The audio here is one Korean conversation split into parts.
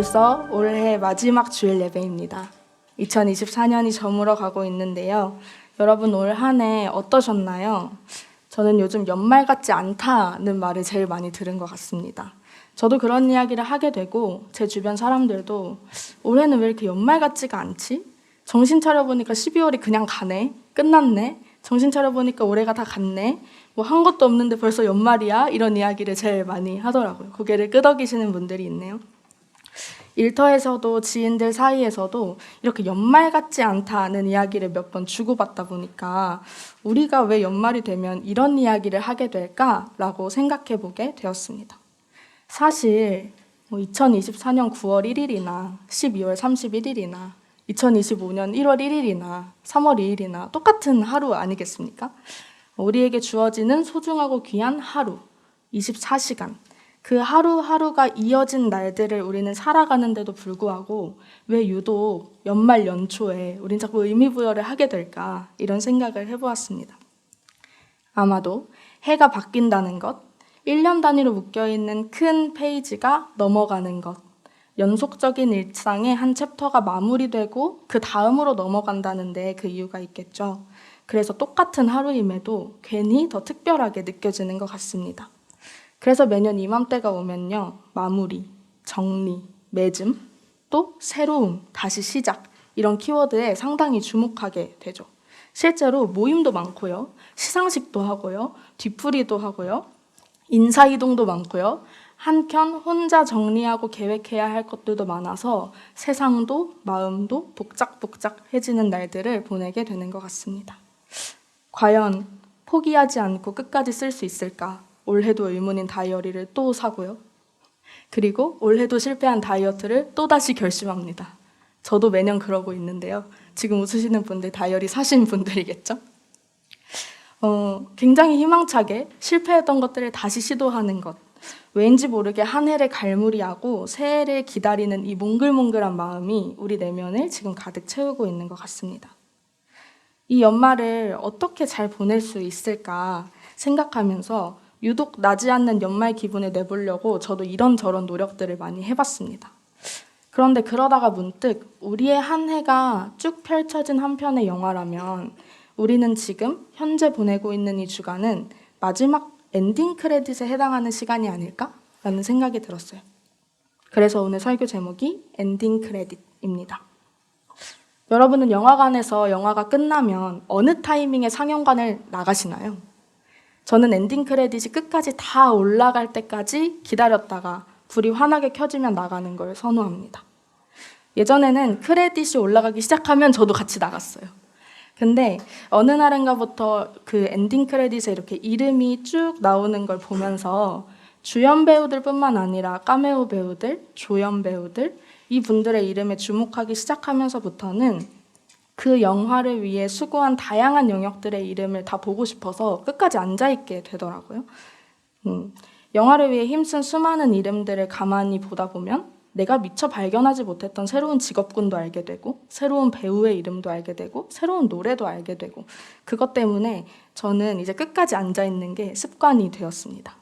벌써 올해 마지막 주일 예배입니다. 2024년이 저물어 가고 있는데요. 여러분 올 한 해 어떠셨나요? 저는 요즘 연말 같지 않다는 말을 제일 많이 들은 것 같습니다. 저도 그런 이야기를 하게 되고 제 주변 사람들도 올해는 왜 이렇게 연말 같지가 않지? 정신 차려보니까 12월이 그냥 가네? 끝났네? 정신 차려보니까 올해가 다 갔네? 뭐 한 것도 없는데 벌써 연말이야? 이런 이야기를 제일 많이 하더라고요. 고개를 끄덕이시는 분들이 있네요. 일터에서도 지인들 사이에서도 이렇게 연말 같지 않다는 이야기를 몇 번 주고받다 보니까 우리가 왜 연말이 되면 이런 이야기를 하게 될까라고 생각해 보게 되었습니다. 사실 2024년 9월 1일이나 12월 31일이나 2025년 1월 1일이나 3월 2일이나 똑같은 하루 아니겠습니까? 우리에게 주어지는 소중하고 귀한 하루, 24시간. 그 하루하루가 이어진 날들을 우리는 살아가는데도 불구하고 왜 유독 연말 연초에 우린 자꾸 의미부여를 하게 될까 이런 생각을 해보았습니다. 아마도 해가 바뀐다는 것, 1년 단위로 묶여있는 큰 페이지가 넘어가는 것, 연속적인 일상의 한 챕터가 마무리되고 그 다음으로 넘어간다는 데 그 이유가 있겠죠. 그래서 똑같은 하루임에도 괜히 더 특별하게 느껴지는 것 같습니다. 그래서 매년 이맘때가 오면요. 마무리, 정리, 맺음, 또 새로움, 다시 시작 이런 키워드에 상당히 주목하게 되죠. 실제로 모임도 많고요. 시상식도 하고요. 뒤풀이도 하고요. 인사이동도 많고요. 한켠 혼자 정리하고 계획해야 할 것들도 많아서 세상도 마음도 복작복작해지는 날들을 보내게 되는 것 같습니다. 과연 포기하지 않고 끝까지 쓸 수 있을까? 올해도 의문인 다이어리를 또 사고요. 그리고 올해도 실패한 다이어트를 또다시 결심합니다. 저도 매년 그러고 있는데요. 지금 웃으시는 분들 다이어리 사신 분들이겠죠? 굉장히 희망차게 실패했던 것들을 다시 시도하는 것. 왠지 모르게 한 해를 갈무리하고 새해를 기다리는 이 몽글몽글한 마음이 우리 내면을 지금 가득 채우고 있는 것 같습니다. 이 연말을 어떻게 잘 보낼 수 있을까 생각하면서 유독 나지 않는 연말 기분을 내보려고 저도 이런저런 노력들을 많이 해봤습니다. 그런데 그러다가 문득 우리의 한 해가 쭉 펼쳐진 한 편의 영화라면 우리는 지금 현재 보내고 있는 이 주간은 마지막 엔딩 크레딧에 해당하는 시간이 아닐까라는 생각이 들었어요. 그래서 오늘 설교 제목이 엔딩 크레딧입니다. 여러분은 영화관에서 영화가 끝나면 어느 타이밍에 상영관을 나가시나요? 저는 엔딩 크레딧이 끝까지 다 올라갈 때까지 기다렸다가 불이 환하게 켜지면 나가는 걸 선호합니다. 예전에는 크레딧이 올라가기 시작하면 저도 같이 나갔어요. 근데 어느 날인가부터 그 엔딩 크레딧에 이렇게 이름이 쭉 나오는 걸 보면서 주연 배우들뿐만 아니라 카메오 배우들, 조연 배우들 이 분들의 이름에 주목하기 시작하면서부터는 그 영화를 위해 수고한 다양한 영역들의 이름을 다 보고 싶어서 끝까지 앉아있게 되더라고요. 영화를 위해 힘쓴 수많은 이름들을 가만히 보다 보면 내가 미처 발견하지 못했던 새로운 직업군도 알게 되고 새로운 배우의 이름도 알게 되고 새로운 노래도 알게 되고 그것 때문에 저는 이제 끝까지 앉아있는 게 습관이 되었습니다.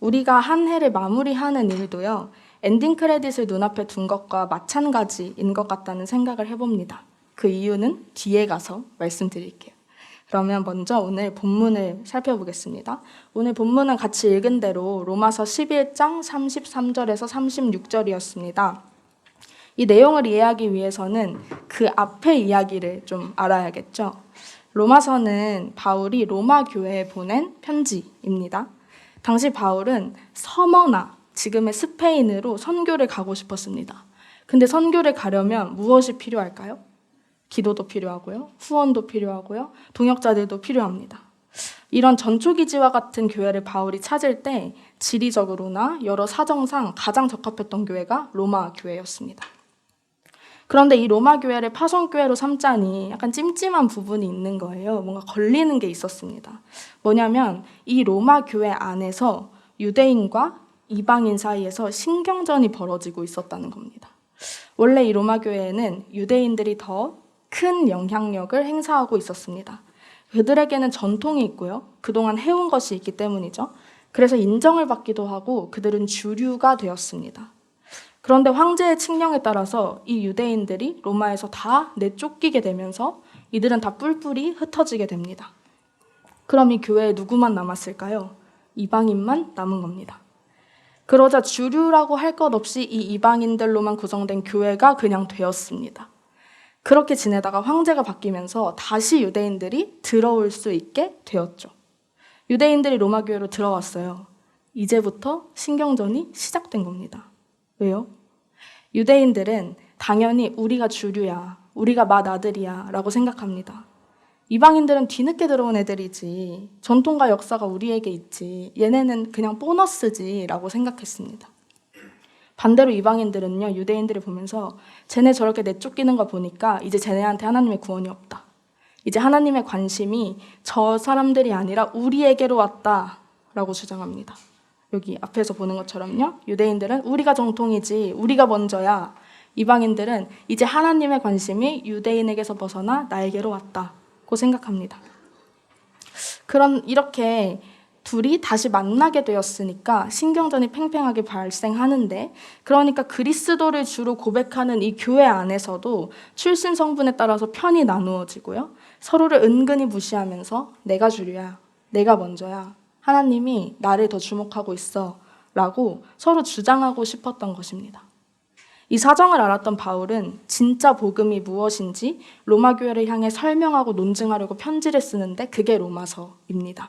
우리가 한 해를 마무리하는 일도요. 엔딩 크레딧을 눈앞에 둔 것과 마찬가지인 것 같다는 생각을 해봅니다. 그 이유는 뒤에 가서 말씀드릴게요. 그러면 먼저 오늘 본문을 살펴보겠습니다. 오늘 본문은 같이 읽은 대로 로마서 11장 33절에서 36절이었습니다. 이 내용을 이해하기 위해서는 그 앞의 이야기를 좀 알아야겠죠. 로마서는 바울이 로마 교회에 보낸 편지입니다. 당시 바울은 서머나 지금의 스페인으로 선교를 가고 싶었습니다. 근데 선교를 가려면 무엇이 필요할까요? 기도도 필요하고요. 후원도 필요하고요. 동역자들도 필요합니다. 이런 전초기지와 같은 교회를 바울이 찾을 때 지리적으로나 여러 사정상 가장 적합했던 교회가 로마 교회였습니다. 그런데 이 로마 교회를 파송교회로 삼자니 약간 찜찜한 부분이 있는 거예요. 뭔가 걸리는 게 있었습니다. 뭐냐면 이 로마 교회 안에서 유대인과 이방인 사이에서 신경전이 벌어지고 있었다는 겁니다. 원래 이 로마 교회에는 유대인들이 더 큰 영향력을 행사하고 있었습니다. 그들에게는 전통이 있고요. 그동안 해온 것이 있기 때문이죠. 그래서 인정을 받기도 하고 그들은 주류가 되었습니다. 그런데 황제의 칙령에 따라서 이 유대인들이 로마에서 다 내쫓기게 되면서 이들은 다 뿔뿔이 흩어지게 됩니다. 그럼 이 교회에 누구만 남았을까요? 이방인만 남은 겁니다. 그러자 주류라고 할 것 없이 이 이방인들로만 구성된 교회가 그냥 되었습니다. 그렇게 지내다가 황제가 바뀌면서 다시 유대인들이 들어올 수 있게 되었죠. 유대인들이 로마 교회로 들어왔어요. 이제부터 신경전이 시작된 겁니다. 왜요? 유대인들은 당연히 우리가 주류야, 우리가 맏아들이야 라고 생각합니다. 이방인들은 뒤늦게 들어온 애들이지, 전통과 역사가 우리에게 있지, 얘네는 그냥 보너스지 라고 생각했습니다. 반대로 이방인들은요, 유대인들을 보면서 쟤네 저렇게 내쫓기는 거 보니까 이제 쟤네한테 하나님의 구원이 없다. 이제 하나님의 관심이 저 사람들이 아니라 우리에게로 왔다 라고 주장합니다. 여기 앞에서 보는 것처럼요, 유대인들은 우리가 정통이지, 우리가 먼저야. 이방인들은 이제 하나님의 관심이 유대인에게서 벗어나 나에게로 왔다고 생각합니다. 그런 이렇게 둘이 다시 만나게 되었으니까 신경전이 팽팽하게 발생하는데, 그러니까 그리스도를 주로 고백하는 이 교회 안에서도 출신 성분에 따라서 편이 나누어지고요. 서로를 은근히 무시하면서 내가 주류야, 내가 먼저야, 하나님이 나를 더 주목하고 있어 라고 서로 주장하고 싶었던 것입니다. 이 사정을 알았던 바울은 진짜 복음이 무엇인지 로마 교회를 향해 설명하고 논증하려고 편지를 쓰는데 그게 로마서입니다.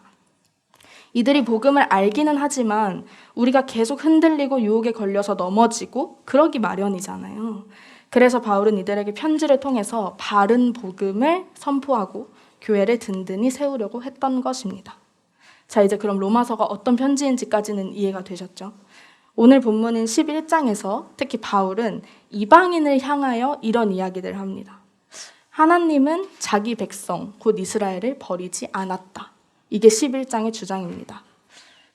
이들이 복음을 알기는 하지만 우리가 계속 흔들리고 유혹에 걸려서 넘어지고 그러기 마련이잖아요. 그래서 바울은 이들에게 편지를 통해서 바른 복음을 선포하고 교회를 든든히 세우려고 했던 것입니다. 자, 이제 그럼 로마서가 어떤 편지인지까지는 이해가 되셨죠? 오늘 본문인 11장에서 특히 바울은 이방인을 향하여 이런 이야기를 합니다. 하나님은 자기 백성, 곧 이스라엘을 버리지 않았다. 이게 11장의 주장입니다.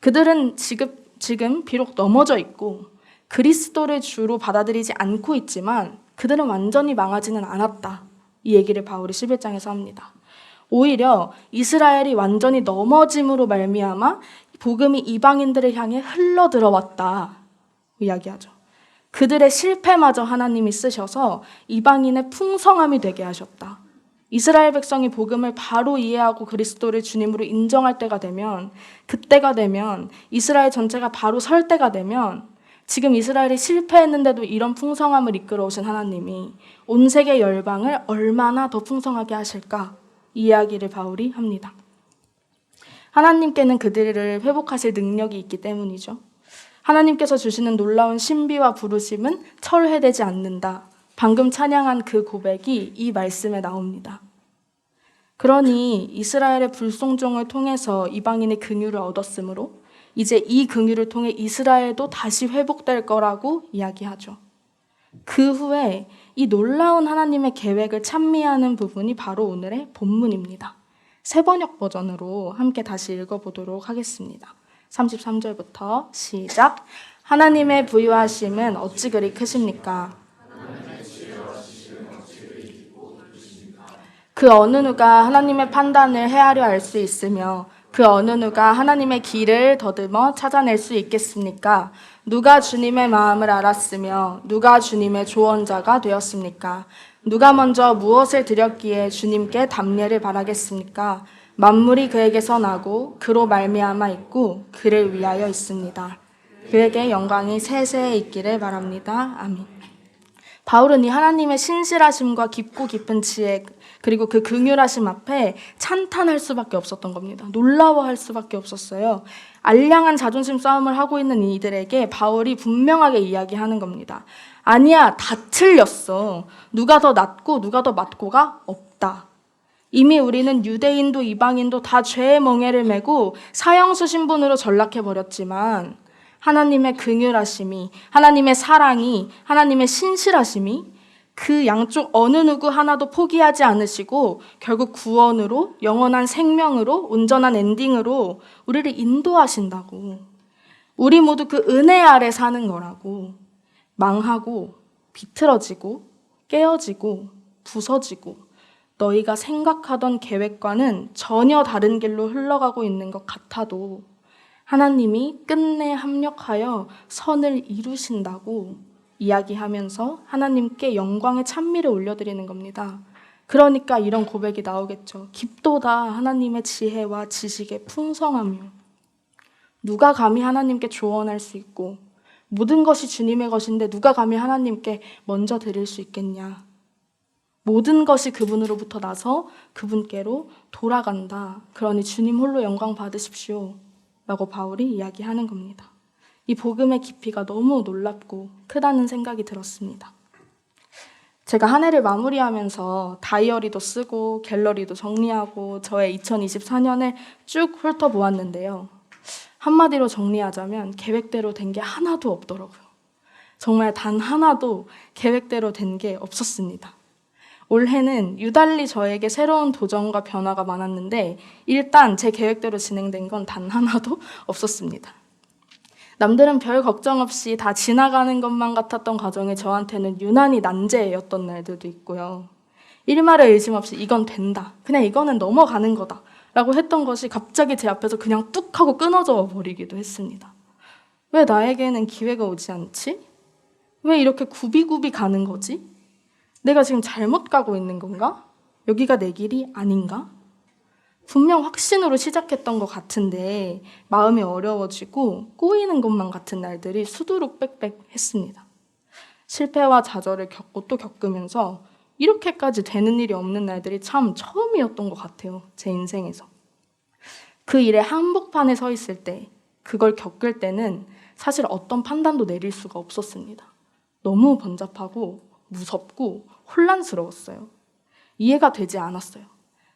그들은 지금 비록 넘어져 있고 그리스도를 주로 받아들이지 않고 있지만 그들은 완전히 망하지는 않았다. 이 얘기를 바울이 11장에서 합니다. 오히려 이스라엘이 완전히 넘어짐으로 말미암아 복음이 이방인들을 향해 흘러 들어왔다 이야기하죠. 그들의 실패마저 하나님이 쓰셔서 이방인의 풍성함이 되게 하셨다. 이스라엘 백성이 복음을 바로 이해하고 그리스도를 주님으로 인정할 때가 되면, 그때가 되면, 이스라엘 전체가 바로 설 때가 되면, 지금 이스라엘이 실패했는데도 이런 풍성함을 이끌어 오신 하나님이 온 세계 열방을 얼마나 더 풍성하게 하실까? 이 이야기를 바울이 합니다. 하나님께는 그들을 회복하실 능력이 있기 때문이죠. 하나님께서 주시는 놀라운 신비와 부르심은 철회되지 않는다. 방금 찬양한 그 고백이 이 말씀에 나옵니다. 그러니 이스라엘의 불송종을 통해서 이방인의 긍휼을 얻었으므로 이제 이 긍휼을 통해 이스라엘도 다시 회복될 거라고 이야기하죠. 그 후에 이 놀라운 하나님의 계획을 찬미하는 부분이 바로 오늘의 본문입니다. 새번역 버전으로 함께 다시 읽어보도록 하겠습니다. 33절부터 시작. 하나님의 부유하심은 어찌 그리 크십니까? 그 어느 누가 하나님의 판단을 헤아려 알 수 있으며 그 어느 누가 하나님의 길을 더듬어 찾아낼 수 있겠습니까? 누가 주님의 마음을 알았으며 누가 주님의 조언자가 되었습니까? 누가 먼저 무엇을 드렸기에 주님께 답례를 바라겠습니까? 만물이 그에게서 나고 그로 말미암아 있고 그를 위하여 있습니다. 그에게 영광이 세세에 있기를 바랍니다. 아멘. 바울은 이 하나님의 신실하심과 깊고 깊은 지혜 그리고 그 긍휼하심 앞에 찬탄할 수밖에 없었던 겁니다. 놀라워할 수밖에 없었어요. 알량한 자존심 싸움을 하고 있는 이들에게 바울이 분명하게 이야기하는 겁니다. 아니야, 다 틀렸어. 누가 더 낫고 누가 더 맞고가 없다. 이미 우리는 유대인도 이방인도 다 죄의 멍에를 메고 사형수 신분으로 전락해버렸지만 하나님의 긍휼하심이, 하나님의 사랑이, 하나님의 신실하심이 그 양쪽 어느 누구 하나도 포기하지 않으시고 결국 구원으로, 영원한 생명으로, 온전한 엔딩으로 우리를 인도하신다고. 우리 모두 그 은혜 아래 사는 거라고. 망하고 비틀어지고 깨어지고 부서지고 너희가 생각하던 계획과는 전혀 다른 길로 흘러가고 있는 것 같아도 하나님이 끝내 합력하여 선을 이루신다고 이야기하면서 하나님께 영광의 찬미를 올려드리는 겁니다. 그러니까 이런 고백이 나오겠죠. 깊도다 하나님의 지혜와 지식의 풍성하며. 누가 감히 하나님께 조언할 수 있고 모든 것이 주님의 것인데 누가 감히 하나님께 먼저 드릴 수 있겠냐. 모든 것이 그분으로부터 나서 그분께로 돌아간다. 그러니 주님 홀로 영광 받으십시오. 라고 바울이 이야기하는 겁니다. 이 복음의 깊이가 너무 놀랍고 크다는 생각이 들었습니다. 제가 한 해를 마무리하면서 다이어리도 쓰고 갤러리도 정리하고 저의 2024년을 쭉 훑어보았는데요. 한마디로 정리하자면 계획대로 된 게 하나도 없더라고요. 정말 단 하나도 계획대로 된 게 없었습니다. 올해는 유달리 저에게 새로운 도전과 변화가 많았는데 일단 제 계획대로 진행된 건 단 하나도 없었습니다. 남들은 별 걱정 없이 다 지나가는 것만 같았던 과정이 저한테는 유난히 난제였던 날들도 있고요. 일말의 의심 없이 이건 된다. 그냥 이거는 넘어가는 거다. 라고 했던 것이 갑자기 제 앞에서 그냥 뚝 하고 끊어져 버리기도 했습니다. 왜 나에게는 기회가 오지 않지? 왜 이렇게 굽이굽이 가는 거지? 내가 지금 잘못 가고 있는 건가? 여기가 내 길이 아닌가? 분명 확신으로 시작했던 것 같은데 마음이 어려워지고 꼬이는 것만 같은 날들이 수두룩 빽빽 했습니다. 실패와 좌절을 겪고 또 겪으면서 이렇게까지 되는 일이 없는 날들이 참 처음이었던 것 같아요. 제 인생에서. 그 일의 한복판에 서 있을 때, 그걸 겪을 때는 사실 어떤 판단도 내릴 수가 없었습니다. 너무 번잡하고 무섭고 혼란스러웠어요. 이해가 되지 않았어요.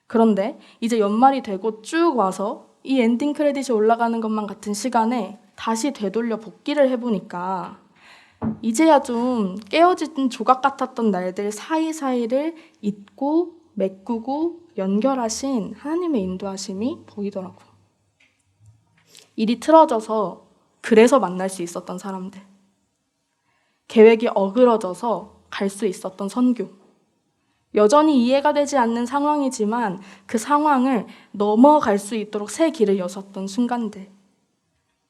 그런데 이제 연말이 되고 쭉 와서 이 엔딩 크레딧이 올라가는 것만 같은 시간에 다시 되돌려 복기를 해보니까 이제야 좀 깨어진 조각 같았던 날들 사이사이를 잇고 메꾸고 연결하신 하나님의 인도하심이 보이더라고요. 일이 틀어져서 그래서 만날 수 있었던 사람들, 계획이 어그러져서 갈 수 있었던 선교, 여전히 이해가 되지 않는 상황이지만 그 상황을 넘어갈 수 있도록 새 길을 여셨던 순간들,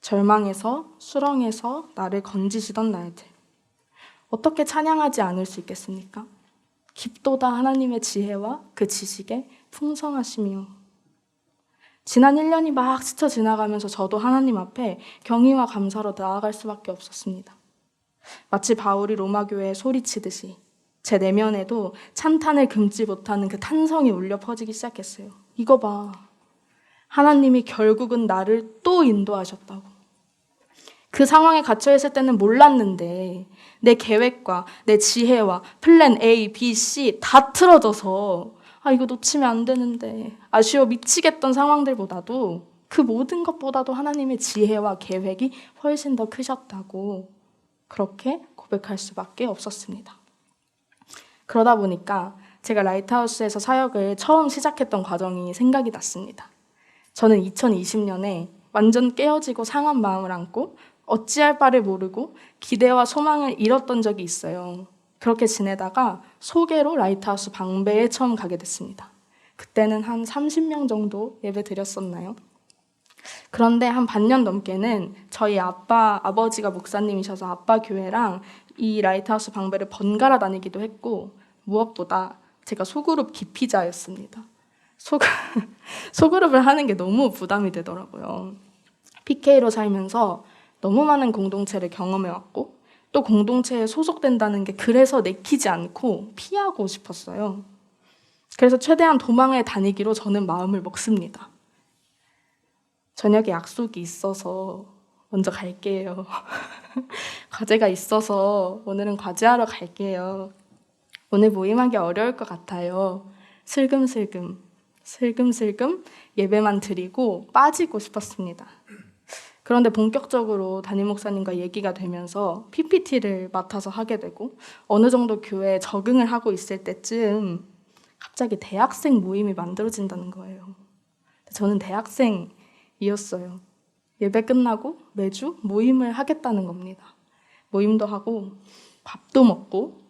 절망에서 수렁에서 나를 건지시던 날들, 어떻게 찬양하지 않을 수 있겠습니까? 깊도다 하나님의 지혜와 그 지식의 풍성하시며. 지난 1년이 막 스쳐 지나가면서 저도 하나님 앞에 경의와 감사로 나아갈 수밖에 없었습니다. 마치 바울이 로마 교회에 소리치듯이 제 내면에도 찬탄을 금치 못하는 그 탄성이 울려 퍼지기 시작했어요. 이거 봐. 하나님이 결국은 나를 또 인도하셨다고. 그 상황에 갇혀 있을 때는 몰랐는데 내 계획과 내 지혜와 플랜 A, B, C 다 틀어져서 이거 놓치면 안 되는데 아쉬워 미치겠던 상황들보다도 그 모든 것보다도 하나님의 지혜와 계획이 훨씬 더 크셨다고 그렇게 고백할 수밖에 없었습니다. 그러다 보니까 제가 라이트하우스에서 사역을 처음 시작했던 과정이 생각이 났습니다. 저는 2020년에 완전 깨어지고 상한 마음을 안고 어찌할 바를 모르고 기대와 소망을 잃었던 적이 있어요. 그렇게 지내다가 소개로 라이트하우스 방배에 처음 가게 됐습니다. 그때는 한 30명 정도 예배 드렸었나요? 그런데 한 반년 넘게는 저희 아버지가 목사님이셔서 아빠 교회랑 이 라이트하우스 방배를 번갈아 다니기도 했고 무엇보다 제가 소그룹 기피자였습니다. 소그룹을 하는 게 너무 부담이 되더라고요. PK로 살면서 너무 많은 공동체를 경험해왔고 또 공동체에 소속된다는 게 그래서 내키지 않고 피하고 싶었어요. 그래서 최대한 도망을 다니기로 저는 마음을 먹습니다. 저녁에 약속이 있어서 먼저 갈게요. 과제가 있어서 오늘은 과제하러 갈게요. 오늘 모임하기 어려울 것 같아요. 슬금슬금 예배만 드리고 빠지고 싶었습니다. 그런데 본격적으로 담임 목사님과 얘기가 되면서 PPT를 맡아서 하게 되고 어느 정도 교회에 적응을 하고 있을 때쯤 갑자기 대학생 모임이 만들어진다는 거예요. 저는 대학생이었어요. 예배 끝나고 매주 모임을 하겠다는 겁니다. 모임도 하고 밥도 먹고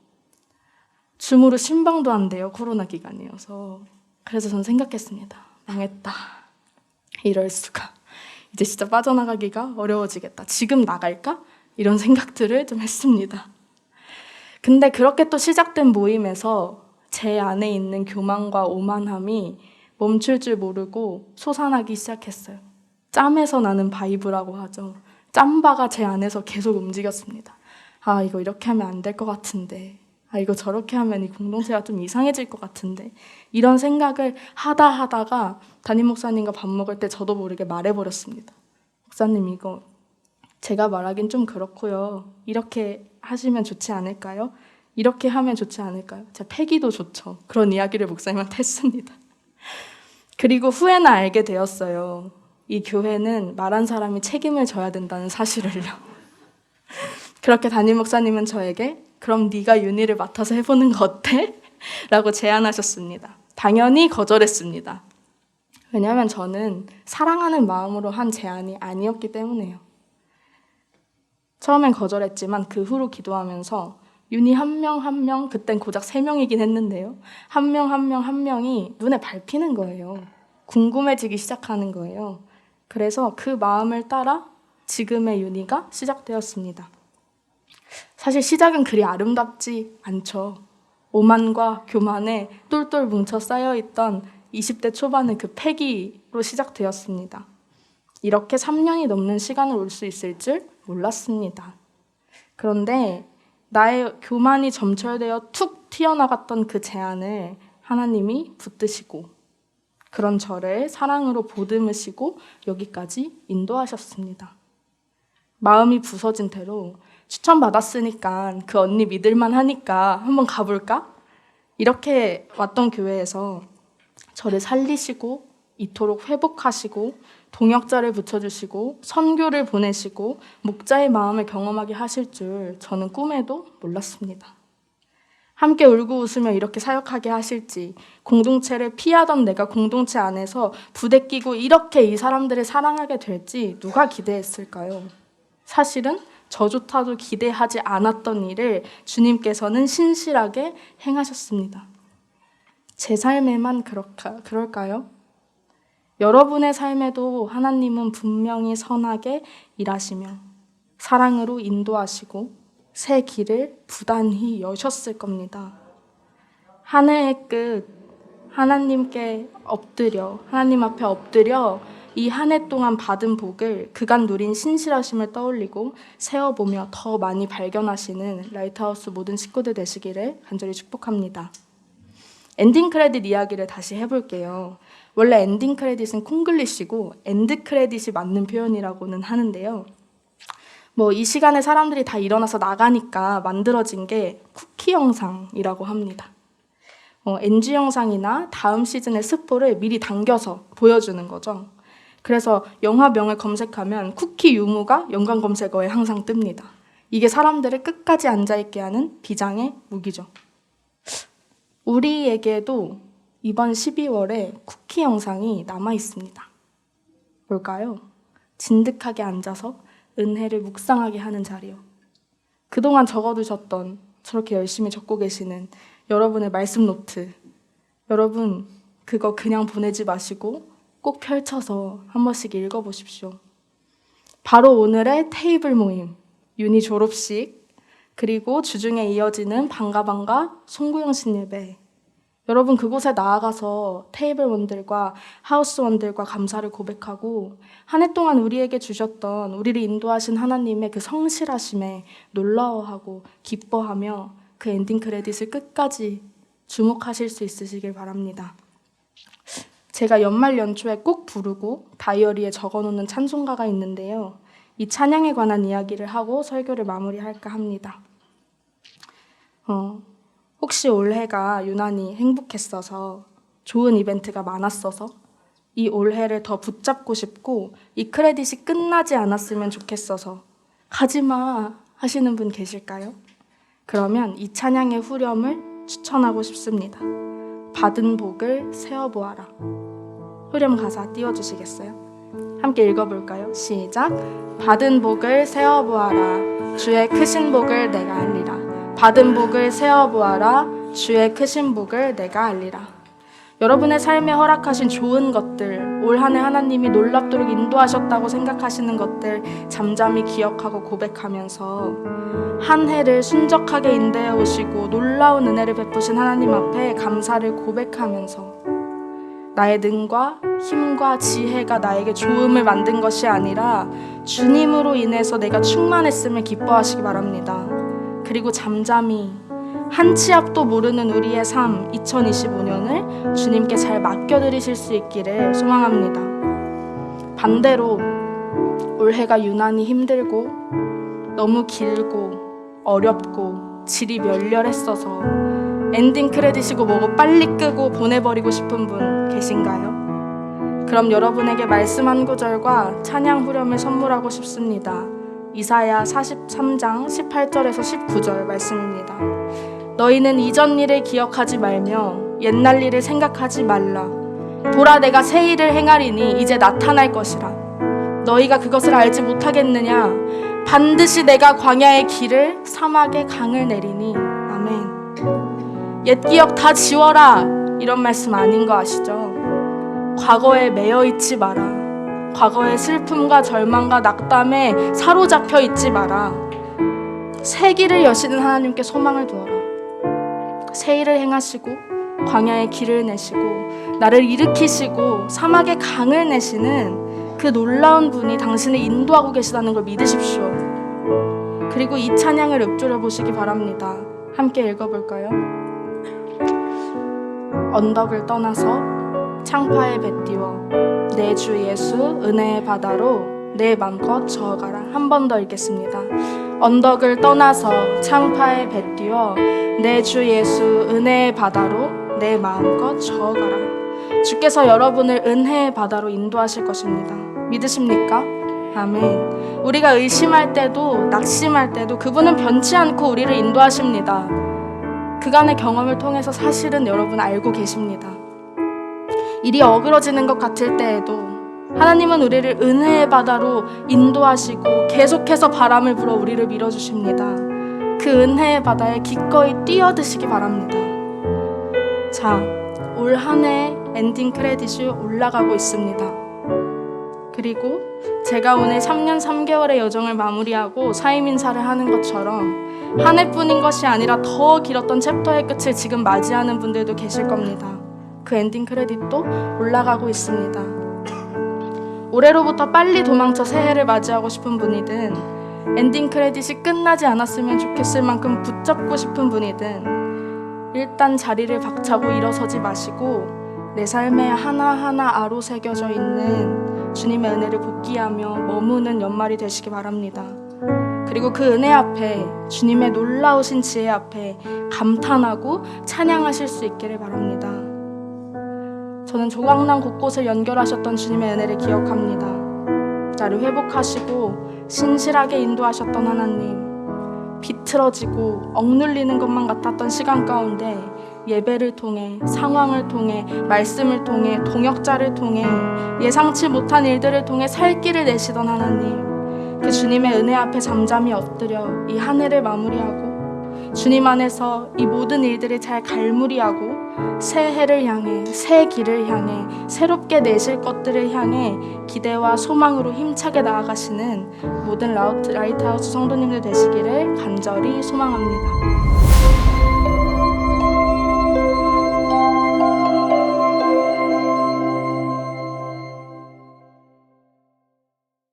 줌으로 신방도 한대요. 코로나 기간이어서. 그래서 저는 생각했습니다. 망했다. 이럴 수가. 이제 진짜 빠져나가기가 어려워지겠다. 지금 나갈까? 이런 생각들을 좀 했습니다. 근데 그렇게 또 시작된 모임에서 제 안에 있는 교만과 오만함이 멈출 줄 모르고 솟아나기 시작했어요. 짬에서 나는 바이브라고 하죠. 짬바가 제 안에서 계속 움직였습니다. 아, 이거 이렇게 하면 안 될 것 같은데. 아, 이거 저렇게 하면 이 공동체가 좀 이상해질 것 같은데. 이런 생각을 하다가 담임 목사님과 밥 먹을 때 저도 모르게 말해버렸습니다. 목사님, 이거 제가 말하긴 좀 그렇고요. 이렇게 하시면 좋지 않을까요? 이렇게 하면 좋지 않을까요? 제가 패기도 좋죠. 그런 이야기를 목사님한테 했습니다. 그리고 후에는 알게 되었어요. 이 교회는 말한 사람이 책임을 져야 된다는 사실을요. 그렇게 담임 목사님은 저에게 그럼 네가 윤희를 맡아서 해보는 거 어때? 라고 제안하셨습니다. 당연히 거절했습니다. 왜냐하면 저는 사랑하는 마음으로 한 제안이 아니었기 때문에요. 처음엔 거절했지만 그 후로 기도하면서 윤희 한 명, 그땐 고작 3명이긴 했는데요. 한 명이 눈에 밟히는 거예요. 궁금해지기 시작하는 거예요. 그래서 그 마음을 따라 지금의 윤희가 시작되었습니다. 사실 시작은 그리 아름답지 않죠. 오만과 교만에 똘똘 뭉쳐 쌓여있던 20대 초반의 그 패기로 시작되었습니다. 이렇게 3년이 넘는 시간을 올 수 있을 줄 몰랐습니다. 그런데 나의 교만이 점철되어 툭 튀어나갔던 그 제안을 하나님이 붙드시고 그런 저를 사랑으로 보듬으시고 여기까지 인도하셨습니다. 마음이 부서진 대로 추천받았으니까 그 언니 믿을만 하니까 한번 가볼까? 이렇게 왔던 교회에서 저를 살리시고 이토록 회복하시고 동역자를 붙여주시고 선교를 보내시고 목자의 마음을 경험하게 하실 줄 저는 꿈에도 몰랐습니다. 함께 울고 웃으며 이렇게 사역하게 하실지, 공동체를 피하던 내가 공동체 안에서 부대끼고 이렇게 이 사람들을 사랑하게 될지 누가 기대했을까요? 사실은 저조차도 기대하지 않았던 일을 주님께서는 신실하게 행하셨습니다. 제 삶에만 그럴까요? 여러분의 삶에도 하나님은 분명히 선하게 일하시며 사랑으로 인도하시고 새 길을 부단히 여셨을 겁니다. 한 해의 끝 하나님 앞에 엎드려 이 한 해 동안 받은 복을 그간 누린 신실하심을 떠올리고 세어보며 더 많이 발견하시는 라이트하우스 모든 식구들 되시기를 간절히 축복합니다. 엔딩 크레딧 이야기를 다시 해볼게요. 원래 엔딩 크레딧은 콩글리시고 엔드 크레딧이 맞는 표현이라고는 하는데요. 이 시간에 사람들이 다 일어나서 나가니까 만들어진 게 쿠키 영상이라고 합니다. NG 영상이나 다음 시즌의 스포를 미리 당겨서 보여주는 거죠. 그래서 영화명을 검색하면 쿠키 유무가 연관 검색어에 항상 뜹니다. 이게 사람들을 끝까지 앉아있게 하는 비장의 무기죠. 우리에게도 이번 12월에 쿠키 영상이 남아있습니다. 뭘까요? 진득하게 앉아서 은혜를 묵상하게 하는 자리요. 그동안 적어두셨던 저렇게 열심히 적고 계시는 여러분의 말씀 노트, 여러분 그거 그냥 보내지 마시고 꼭 펼쳐서 한 번씩 읽어보십시오. 바로 오늘의 테이블 모임, 윤희 졸업식, 그리고 주중에 이어지는 반가반가 송구영신 예배, 여러분 그곳에 나아가서 테이블원들과 하우스원들과 감사를 고백하고 한 해 동안 우리에게 주셨던, 우리를 인도하신 하나님의 그 성실하심에 놀라워하고 기뻐하며 그 엔딩 크레딧을 끝까지 주목하실 수 있으시길 바랍니다. 제가 연말 연초에 꼭 부르고 다이어리에 적어놓는 찬송가가 있는데요. 이 찬양에 관한 이야기를 하고 설교를 마무리할까 합니다. 혹시 올해가 유난히 행복했어서 좋은 이벤트가 많았어서 이 올해를 더 붙잡고 싶고 이 크레딧이 끝나지 않았으면 좋겠어서 가지마 하시는 분 계실까요? 그러면 이 찬양의 후렴을 추천하고 싶습니다. 받은 복을 세어보아라. 후렴 가사 띄워주시겠어요? 함께 읽어볼까요? 시작! 받은 복을 세어보아라. 주의 크신 복을 내가 알리라. 받은 복을 세어보아라. 주의 크신 복을 내가 알리라. 여러분의 삶에 허락하신 좋은 것들, 올 한 해 하나님이 놀랍도록 인도하셨다고 생각하시는 것들 잠잠히 기억하고 고백하면서 한 해를 순적하게 인도해 오시고 놀라운 은혜를 베푸신 하나님 앞에 감사를 고백하면서 나의 능과 힘과 지혜가 나에게 좋음을 만든 것이 아니라 주님으로 인해서 내가 충만했음을 기뻐하시기 바랍니다. 그리고 잠잠히 한 치 앞도 모르는 우리의 삶 2025년을 주님께 잘 맡겨드리실 수 있기를 소망합니다. 반대로 올해가 유난히 힘들고 너무 길고 어렵고 질이 멸렬했어서 엔딩 크레딧이고 뭐고 빨리 끄고 보내버리고 싶은 분 계신가요? 그럼 여러분에게 말씀 한 구절과 찬양 후렴을 선물하고 싶습니다. 이사야 43장 18절에서 19절 말씀입니다. 너희는 이전 일을 기억하지 말며 옛날 일을 생각하지 말라. 보라, 내가 새 일을 행하리니 이제 나타날 것이라. 너희가 그것을 알지 못하겠느냐? 반드시 내가 광야의 길을 사막의 강을 내리니. 아멘. 옛 기억 다 지워라, 이런 말씀 아닌 거 아시죠? 과거에 매여 있지 마라. 과거의 슬픔과 절망과 낙담에 사로잡혀 있지 마라. 새 길을 여시는 하나님께 소망을 두어라. 새 일을 행하시고 광야의 길을 내시고 나를 일으키시고 사막의 강을 내시는 그 놀라운 분이 당신을 인도하고 계시다는 걸 믿으십시오. 그리고 이 찬양을 읊조려 보시기 바랍니다. 함께 읽어볼까요? 언덕을 떠나서 창파에 뱉띄워 내 주 예수 은혜의 바다로 내 맘껏 저어가라. 한 번 더 읽겠습니다. 언덕을 떠나서 창파에 뱉띄워 내 주 예수 은혜의 바다로 내 마음껏 저어가라. 주께서 여러분을 은혜의 바다로 인도하실 것입니다. 믿으십니까? 아멘. 우리가 의심할 때도 낙심할 때도 그분은 변치 않고 우리를 인도하십니다. 그간의 경험을 통해서 사실은 여러분 알고 계십니다. 일이 어그러지는 것 같을 때에도 하나님은 우리를 은혜의 바다로 인도하시고 계속해서 바람을 불어 우리를 밀어주십니다. 그 은혜의 바다에 기꺼이 뛰어드시기 바랍니다. 자, 올 한 해 엔딩 크레딧이 올라가고 있습니다. 그리고 제가 오늘 3년 3개월의 여정을 마무리하고 사임 인사를 하는 것처럼 한 해뿐인 것이 아니라 더 길었던 챕터의 끝을 지금 맞이하는 분들도 계실 겁니다. 그 엔딩 크레딧도 올라가고 있습니다. 올해로부터 빨리 도망쳐 새해를 맞이하고 싶은 분이든 엔딩 크레딧이 끝나지 않았으면 좋겠을 만큼 붙잡고 싶은 분이든 일단 자리를 박차고 일어서지 마시고 내 삶에 하나하나 아로 새겨져 있는 주님의 은혜를 복기하며 머무는 연말이 되시기 바랍니다. 그리고 그 은혜 앞에 주님의 놀라우신 지혜 앞에 감탄하고 찬양하실 수 있기를 바랍니다. 저는 조각난 곳곳을 연결하셨던 주님의 은혜를 기억합니다. 나를 회복하시고 신실하게 인도하셨던 하나님, 비틀어지고 억눌리는 것만 같았던 시간 가운데 예배를 통해, 상황을 통해, 말씀을 통해, 동역자를 통해, 예상치 못한 일들을 통해 살 길을 내시던 하나님, 그 주님의 은혜 앞에 잠잠히 엎드려 이 한 해를 마무리하고 주님 안에서 이 모든 일들을 잘 갈무리하고 새 해를 향해, 새 길을 향해, 새롭게 내실 것들을 향해 기대와 소망으로 힘차게 나아가시는 모든 라이트하우스 성도님들 되시기를 간절히 소망합니다.